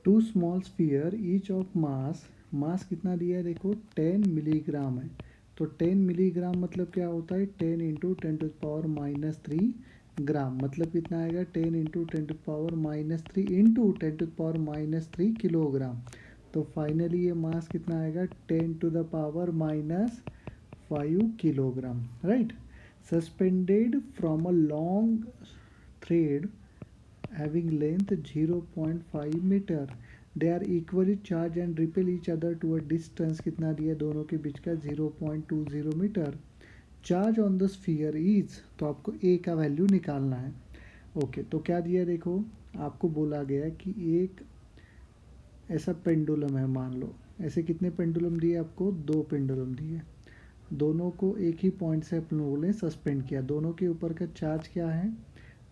To small sphere each of mass, mass कितना दिया है देखो 10 मिलीग्राम है। तो 10 मिलीग्राम मतलब क्या होता है 10 इंटू 10⁻³ ग्राम, मतलब कितना आएगा 10 इंटू 10⁻³ इंटू 10⁻³ किलोग्राम। तो फाइनली ये मास कितना आएगा 10⁻⁻5 kilogram, right. Suspended from a long thread having length 0.5 meter, they are equally charged and repel each other to a distance कितना दिया दोनों के बीच का 0.20 metre. Charge on the sphere is, तो आपको ए का वैल्यू निकालना है। ओके, तो क्या दिया देखो, आपको बोला गया कि एक ऐसा पेंडुलम है, मान लो ऐसे कितने पेंडुलम दिए आपको, दो पेंडुलम दिए। दोनों को एक ही पॉइंट से अपन लोगों ने सस्पेंड किया। दोनों के ऊपर का चार्ज क्या है,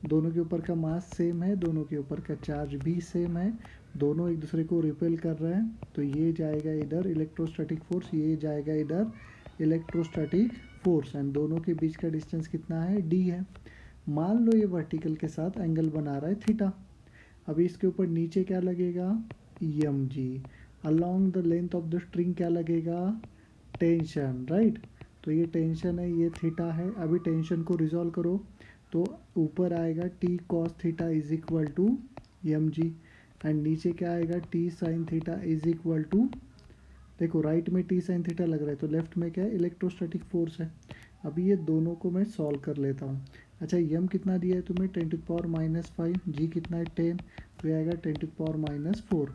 दोनों के ऊपर का मास सेम है, दोनों के ऊपर का चार्ज भी सेम है, दोनों एक दूसरे को रिपेल कर रहे हैं। तो ये जाएगा इधर इलेक्ट्रोस्टैटिक फोर्स, ये जाएगा इधर इलेक्ट्रोस्टैटिक फोर्स, एंड दोनों के बीच का डिस्टेंस कितना है डी है। मान लो ये वर्टिकल के साथ एंगल बना रहा है थीटा। अभी इसके ऊपर नीचे क्या लगेगा M G, along the length of the string क्या लगेगा टेंशन, राइट। तो ये टेंशन है, ये थीटा है। अभी टेंशन को रिजॉल्व करो तो ऊपर आएगा T cos theta is equal to M G, and नीचे क्या आएगा T sine theta is equal to, देखो राइट में टी साइन थीटा लग रहा है तो लेफ्ट में क्या है इलेक्ट्रोस्टैटिक फोर्स है। अभी ये दोनों को मैं सॉल्व कर लेता हूँ। अच्छा, यम कितना दिया है तुम्हें 10⁻⁵, जी कितना है 10, तो ये आएगा 10⁻⁴।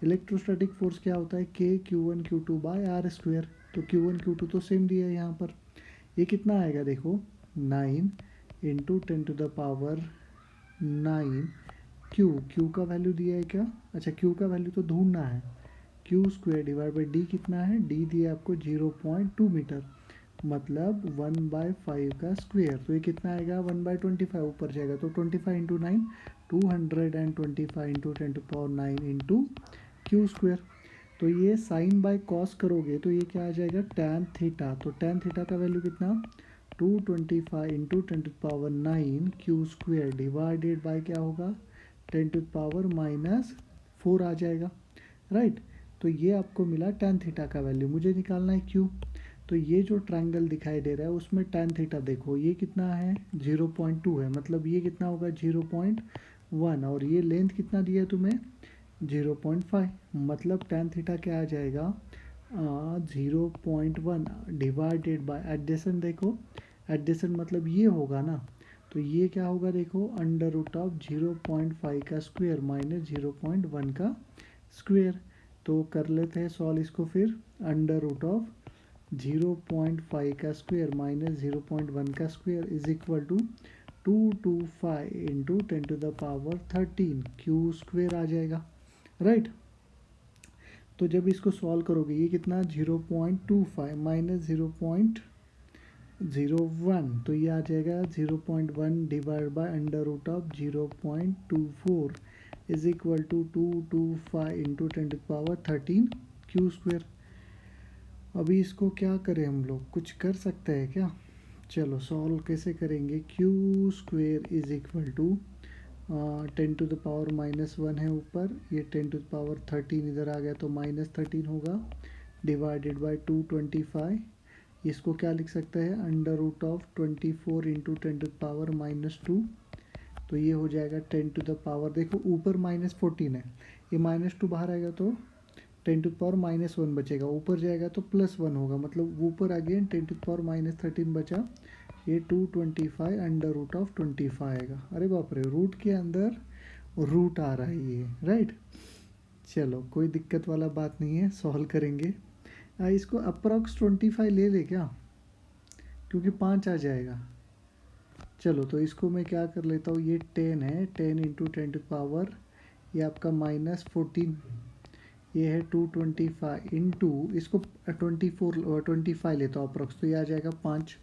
इलेक्ट्रोस्टैटिक फोर्स क्या होता है के Q1 Q2 bye are square, तो Q1 Q2 तो सेम दिया है यहाँ पर। ये कितना आएगा देखो 9 इंटू 10⁻⁹ क्यू का वैल्यू दिया है क्या, अच्छा क्यू का वैल्यू तो ढूंढना है, Q square divide by D कितना है, डी दिया आपको 0.2 मीटर, मतलब 1/5 का स्क्वेयर। तो ये कितना आएगा 1/25, ऊपर जाएगा तो 25 into 9 225 into 10⁻9 into Q square. तो ये साइन बाय कॉस करोगे तो ये क्या आ जाएगा टैन थीटा, तो टैन थीटा का वैल्यू कितना 225 into 10⁻9 Q square divided by क्या होगा 10⁻⁻4 आ जाएगा, राइट। तो ये आपको मिला टैन थीटा का वैल्यू। मुझे निकालना है क्यू। तो ये जो ट्रायंगल दिखाई दे रहा है उसमें टैन थीटा देखो ये कितना है 0.2 है, मतलब ये कितना होगा 0.1, और ये लेंथ कितना दिया है तुम्हें 0.5, मतलब टैन थीटा क्या आ जाएगा 0.1 डिवाइडेड बाय एडजेसेंट, देखो एडजेसेंट मतलब ये होगा ना, तो ये क्या होगा देखो √ऑफ 0.5 का स्क्वेयर माइनस 0.1 का स्क्वेयर। तो कर लेते हैं सॉल्व इसको फिर, √ऑफ 0.5 का स्क्वेयर माइनस 0.1 का square is equal to 225 into 10⁻13 Q square आ जाएगा, राइट। तो जब इसको सॉल्व करोगे ये कितना 0.25 माइनस 0.01, तो ये आ जाएगा 0.1 डिवाइड बाय √ऑफ 0.24 is equal to 225 into 10⁻13 Q square. अभी इसको क्या करें हम लोग, कुछ कर सकते हैं क्या, चलो सॉल्व कैसे करेंगे। Q square is equal to 10⁻⁻1 है ऊपर, ये 10⁻13 इधर आ गया तो -13 होगा, डिवाइडेड बाय 225, इसको क्या लिख सकते हैं √ऑफ 24 इंटू 10⁻⁻2, तो ये हो जाएगा 10⁻, देखो ऊपर -14 है, ये -2 बाहर आएगा तो 10⁻⁻1 बचेगा, ऊपर जाएगा तो +1 होगा, मतलब ऊपर अगेन 10⁻⁻13 बचा, ये 225 √ऑफ 25 आएगा। अरे बाप रे, रूट के अंदर रूट आ रहा है ये, राइट। चलो कोई दिक्कत वाला बात नहीं है, सॉल्व करेंगे। इसको अप्रॉक्स 25 ले ले क्या, क्योंकि 5 आ जाएगा। चलो तो इसको मैं क्या कर लेता हूँ, ये 10 है, 10 इंटू 10⁻, ये आपका -14, ये है 225 इंटू इसको 25 लेता हूँ अप्रॉक्स, तो ये आ जाएगा 5,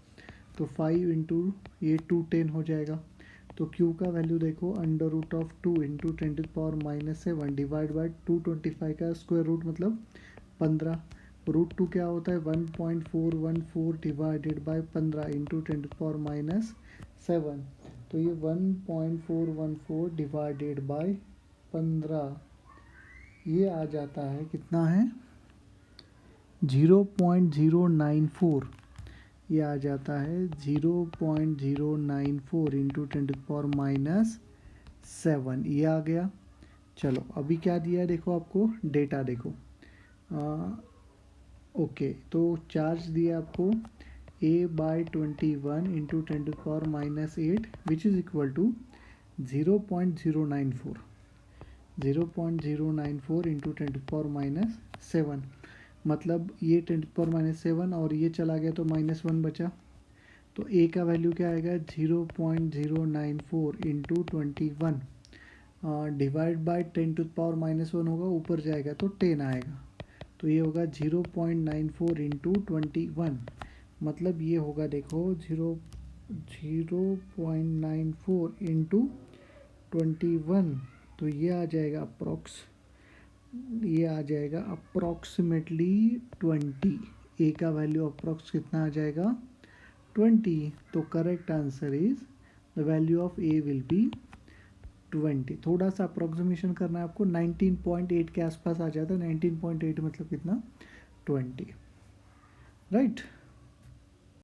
तो 5 इंटू ये 210 हो जाएगा। तो क्यू का वैल्यू देखो √ऑफ 2 इंटू 10⁻7 डिवाइड बाई 225 का स्क्वायर रूट मतलब 15, √2 क्या होता है 1.414 डिवाइडेड बाई 15 इंटू 10⁻7, तो ये 1.414 डिवाइडेड बाई 15 ये आ जाता है, कितना है 0.094, ये आ जाता है 0.094 इंटू 10⁻⁷ ये आ गया। चलो अभी क्या दिया है देखो, आपको डेटा देखो। ओके, तो चार्ज दिया आपको A/21 into 10⁻⁸ which is equal to 0.094, 0.094 into 10⁻⁷, मतलब ये 10⁻⁷ और ये चला गया तो -1 बचा। तो ए का वैल्यू क्या आएगा, 0.094 इंटू 21 डिवाइड बाई 10⁻⁻1 होगा, ऊपर जाएगा तो 10 आएगा। तो ये होगा 0.94 इंटू 21, मतलब ये होगा देखो 0.94 इंटू 21, तो ये आ जाएगा अप्रॉक्सीमेटली 20। ए का वैल्यू अप्रॉक्स कितना आ जाएगा 20। तो correct answer is the value of A will be 20। थोड़ा सा अप्रोक्सीमेशन करना है आपको, 19.8 के आसपास आ जाता है। 19.8 मतलब कितना 20, राइट।